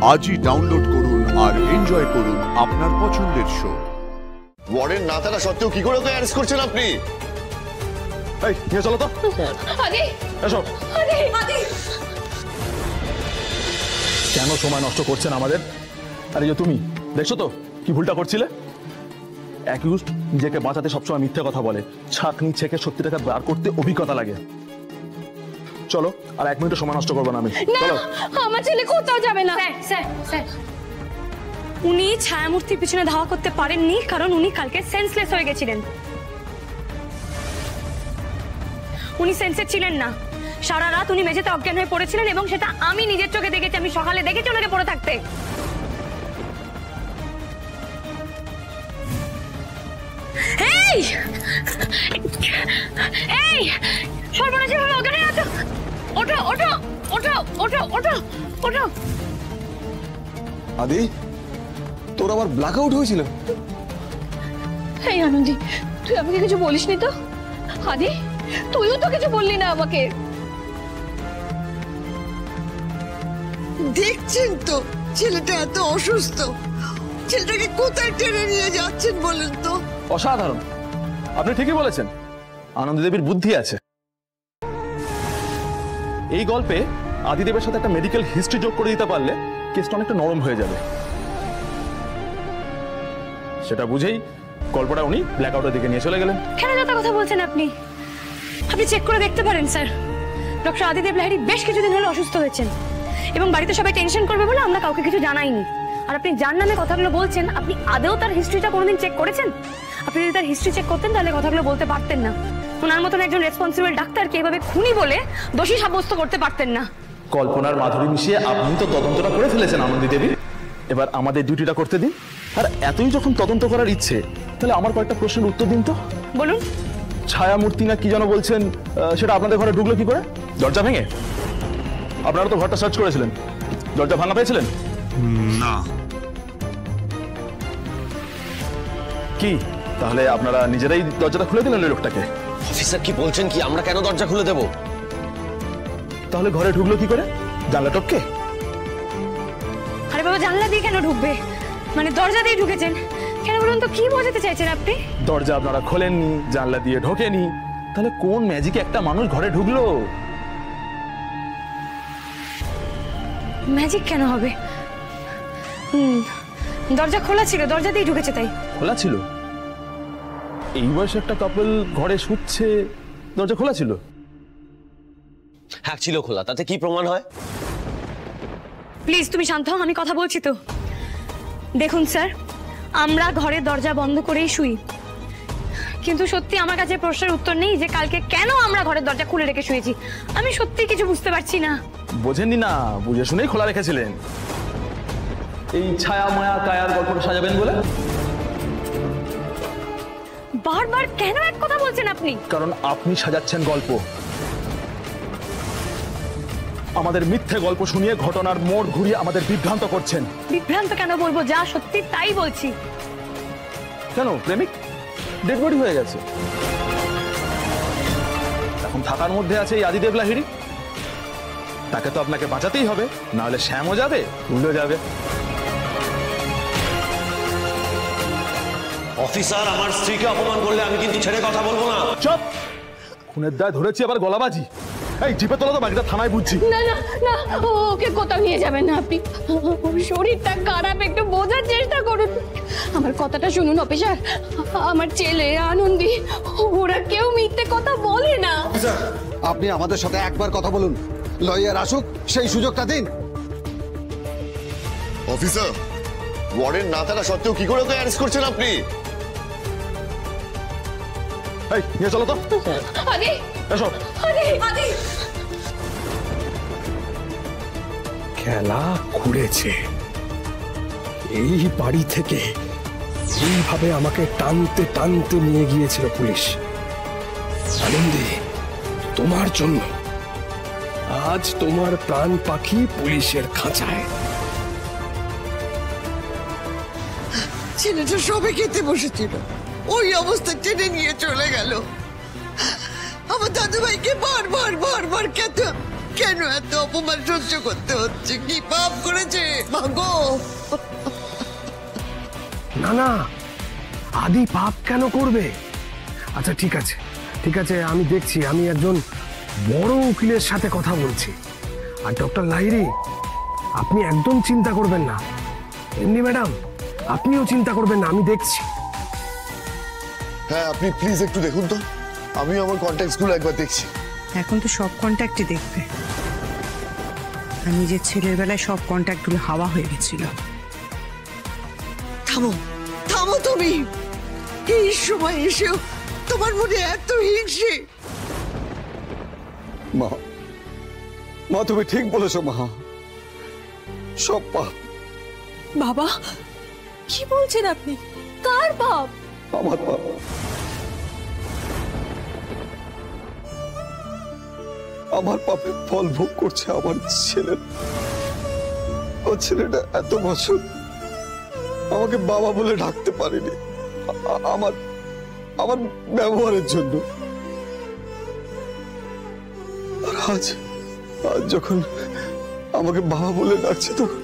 আজই ডাউনলোড করুন আর এনজয় করুন আপনার পছন্দের শো। ওয়ার্ডেন না থাকা সত্ত্বেও কি করে ওকে অ্যারেস্ট করছেন আপনি? এই নিয়ে চলো তো। আদি এসো। আদি আদি কেন সময় নষ্ট করছেন আমাদের? আরে যে তুমি দেখছো তো কি ভুলটা করছিলে? অ্যাকিউজড নিজেকে বাঁচাতে সবসময় মিথ্যে কথা বলে, ছাকনি ছেকে সত্যিটাকে বার করতে অভিজ্ঞতা লাগে। চলো, আর 1 মিনিটও সময় নষ্ট করবো না আমি। চলো। আমার ছেলে কোথাও যাবে না। স্যার স্যার উনি ছায়ামূর্তির পিছনে ধাওয়া করতে পারেননি কারণ উনি কালকে সেন্সলেস হয়ে গেছিলেন। উনি সেন্সে ছিলেন না। সারা রাত উনি মেঝেতে অজ্ঞান হয়ে পড়েছিলেন এবং সেটা আমি নিজের চোখে দেখেছি। আমি সকালে দেখেছি ওনাকে পড়ে থাকতে। এই এই সর্বনাশী ভাবে অজ্ঞান হয়ে আছো। ওঠো ওঠো ওঠো ওঠো ওঠো ওঠো। আদি, তোর আবার ব্ল্যাক আউট হয়েছিল? এই আনন্দি, তুই আমাকে কিছু বলিসনি তো? আদি, তুইও তো কিছু বললি না আমাকে। দেখছেন তো ছেলেটা এত অসুস্থ, ছেলেটাকে কোথায় টেনে নিয়ে যাচ্ছেন বলেন তো? অসাধারণ, আপনি ঠিকই বলেছেন, আনন্দী দেবীর বুদ্ধি আছে। এই গল্পে আদিদেবের সাথে একটা মেডিকেল হিস্ট্রি যোগ করে দিতে পারলে কেসটা অনেকটা নরম হয়ে যাবে। সেটা বুঝেই গল্পটা উনি ব্ল্যাক আউটের দিকে নিয়ে চলে গেলেন। কেন যত কথা বলছেন আপনি? আপনি চেক করে দেখতে পারেন স্যার, ডক্টর আদিদেব লাহিড়ী বেশ কিছুদিন হলো অসুস্থ হয়েছেন এবং বাড়িতে সবাই টেনশন করবে বলে আমরা কাউকে কিছু জানাইনি। আর আপনি যার নামে কথাগুলো বলছেন, আপনি আদেও তার হিস্ট্রিটা কোনোদিন চেক করেছেন? আপনি যদি তার হিস্ট্রি চেক করতেন তাহলে কথাগুলো বলতে পারতেন না। ওনার মতন একজন রেসপন্সিবল ডাক্তারকে এভাবে খুনি বলে দোষী সাব্যস্ত করতে পারতেন না। কল্পনার মাধুরী মিশিয়ে আপনি তো তদন্তটা করে ফেলেছেন আনন্দী দেবী, এবার আমাদের ডিউটিটা করতে দিন। আর এতই যখন তদন্ত করার ইচ্ছে, তাহলে আমার কয়েকটা প্রশ্নের উত্তর দিন তো। বলুন। ছায়ামূর্তি না কি যেন বলছেন, সেটা আপনাদের ঘরে ঢুকলো কি করে? দরজা ভেঙে? আপনারা তো ঘরটা সার্চ করেছিলেন, দরজা ভাঙা পেয়েছিলেন? না। কি তাহলে আপনারা নিজেরাই দরজাটা খুলে দিলেন ওই লোকটাকে? অফিসার কি বলছেন কি আমরা কেন দরজা খুলে দেব? তাহলে ঘরে ঢুকলো কি করে? জানলা টপকে? আরে বাবা, জানলা দিয়ে কেন ঢুকবে? মানে দরজা দিয়ে ঢুকেছেন কেন বলুন তো? কি বোঝাতে চাইছেন আপনি? দরজা আপনারা খোলেননি, জানলা দিয়ে ঢোকেনি, তাহলে কোন ম্যাজিকে একটা মানুষ ঘরে ঢুকলো? ম্যাজিক কেন হবে? দরজা খোলা ছিল, দরজা দিয়ে ঢুকেছে তাই। খোলা ছিল? এই বয়সে একটা কাপল ঘরে শুচ্ছে, দরজা খোলা ছিল? হ্যাঁ ছিল খোলা, তাতে কি প্রমাণ হয়? প্লিজ তুমি শান্ত হও, আমি কথা বলছি তো। দেখুন স্যার, আমরা ঘরের দরজা বন্ধ করেই শুই, কিন্তু সত্যি আমার কাছে প্রশ্নের উত্তর নেই যে কালকে কেন আমরা ঘরের দরজা খুলে রেখে শুয়েছি। আমি সত্যি কিছু বুঝতে পারছি না। বোঝেননি না? বুঝে শুনেই খোলা রেখেছিলেন, এই ছায়া মায়া কায়ার গল্পটা সাজাবেন বলে। বারবার কেন এক কথা বলছেন আপনি? কারণ আপনি সাজাচ্ছেন গল্প, আমাদের মিথ্যে গল্প শুনিয়ে ঘটনার মোড় ঘুরিয়ে আমাদের বিভ্রান্ত করছেন। বিভ্রান্ত কেন বলবো? যা সত্যি তাই বলছি। কেন? প্রেমিক ডেড বডি হয়ে গেছে, এখন থাকার মধ্যে আছে এই আদিদেব লাহিড়ী। তাকে তো আপনাকে বাঁচাতেই হবে, না হলে শ্যামও যাবে, উল্টো যাবে। অফিসার আমার স্ত্রীকে অপমান করলে আমি কিন্তু ছেড়ে কথা বলবো না। চুপ! খুনের দায় ধরেছি, আবার গলাবাজি। এই জিপে তোলা তো, বাকিটা থানায় বুঝছি। না না না, ওকে কোথাও নিয়ে যাবেন না আপনি। ওর শরীরটা খারাপ, একটু বোঝার চেষ্টা করুন। আমার কথাটা শুনুন অফিসার, আমার ছেলে আনন্দী, ওরা কেউ মিথ্যে কথা বলে না। অফিসার, আপনি আমাদের সাথে একবার কথা বলুন, লয়ার আসুক, সেই সুযোগটা দিন। অফিসার, ওয়ার্ডেন না থাকা সত্ত্বেও কি করে ওকে অ্যারেস্ট করছেন আপনি? এই নিয়ে চলো তো। আদি এসো। আদি আদি খেলা ঘুরেছে। এই বাড়ি থেকে এইভাবে আমাকে টানতে টানতে নিয়ে গিয়েছিল পুলিশ। আনন্দী, তোমার জন্য আজ তোমার প্রাণ পাখি পুলিশের খাঁচায়। ছেলেটা সবে খেতে বসেছিল, ওই অবস্থা টেনে নিয়ে চলে গেল। আমার দাদু ভাইকে বারবার বারবার কেন এত অপমান সহ্য করতে হচ্ছে? কি পাপ করেছে মাগো? না না, আদি পাপ কেন করবে? আচ্ছা ঠিক আছে, ঠিক আছে, আমি দেখছি, আমি একজন বড় উকিলের সাথে কথা বলছি। আর ডক্টর লাহিড়ী, আপনি একদম চিন্তা করবেন না। এমনি ম্যাডাম, আপনিও চিন্তা করবেন না, আমি দেখছি। হ্যাঁ, আপনি প্লিজ একটু দেখুন তো, আমি আমার কন্ট্যাক্টসগুলো একবার দেখছি। এখন তো সব কন্ট্যাক্টই দেখবে। আর নিজের ছেলের বেলায় সব কন্ট্যাক্টগুলো হাওয়া হয়ে গেছিল। থামো থামো তুমি। এই সময় এসেও তোমার মনে এত হিংসে? মা, মা তুমি ঠিক বলেছো মা, সব পাপ বাবা, কি বলছেন আপনি? কার পাপ? আমার পাপ। আমার পাপের ফল ভোগ করছে আমার ছেলে। ও ছেলেটা এত বছর আমাকে বাবা বলে ডাকতে পারেনি আমার আমার ব্যবহারের জন্য। আর আজ আজ যখন আমাকে বাবা বলে ডাকছে, তখন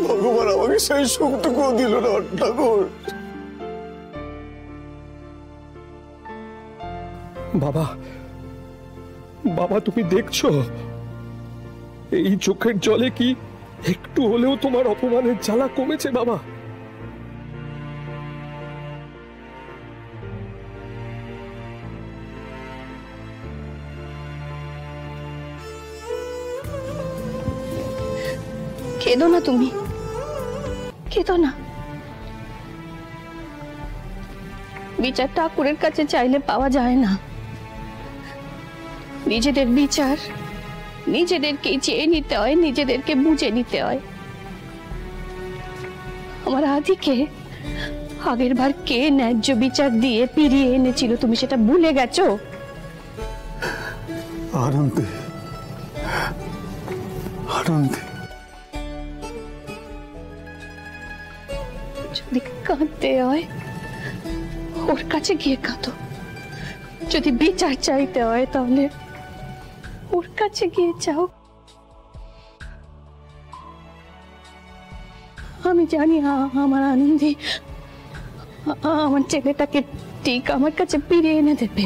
ভগবান আমাকে সেই সুখটুকুও দিল না ঠাকুর। বাবা, বাবা তুমি দেখছো এই চোখের জলে কি একটু হলেও তোমার অপমানের জ্বালা কমেছে বাবা? কেঁদো না তুমি, কেঁদো না। বিচার ঠাকুরের কাছে চাইলে পাওয়া যায় না। নিজেদের বিচার নিজেদেরকেই চেয়ে নিতে হয়, নিজেদেরকে বুঝে নিতে হয়। আমার আদিকে আগের বার কে ন্যায্য বিচার দিয়ে ফিরিয়ে এনেছিল, তুমি সেটা ভুলে গেছো? আনন্দে আনন্দে যদি কাঁদতে হয় ওর কাছে গিয়ে কাঁদো, যদি বিচার চাইতে হয় তাহলে ওর কাছে গিয়ে চাও। আমি জানি আমার আনন্দে আমার ছেলেটাকে ঠিক আমার কাছে ফিরিয়ে এনে দেবে।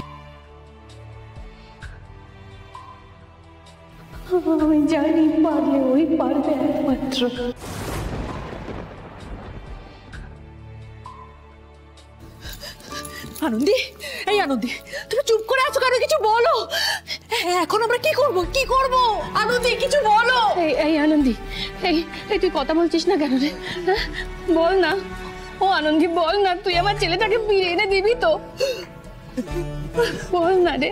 আমি জানি পারলে ওই পারবে একমাত্র। আনন্দী, এই আনন্দী, তুমি চুপ করে আছো কেন? কিছু বলো। এখন আমরা কি করব? কি করব? আনন্দী, কিছু বলো। এই আনন্দী, এই তুই কথা বলছিস না কেন রে? হ্যাঁ, বল না। ও আনন্দী, বল না, তুই আমার ছেলেটাকে ফিরিয়ে এনে দিবি তো? বল না রে।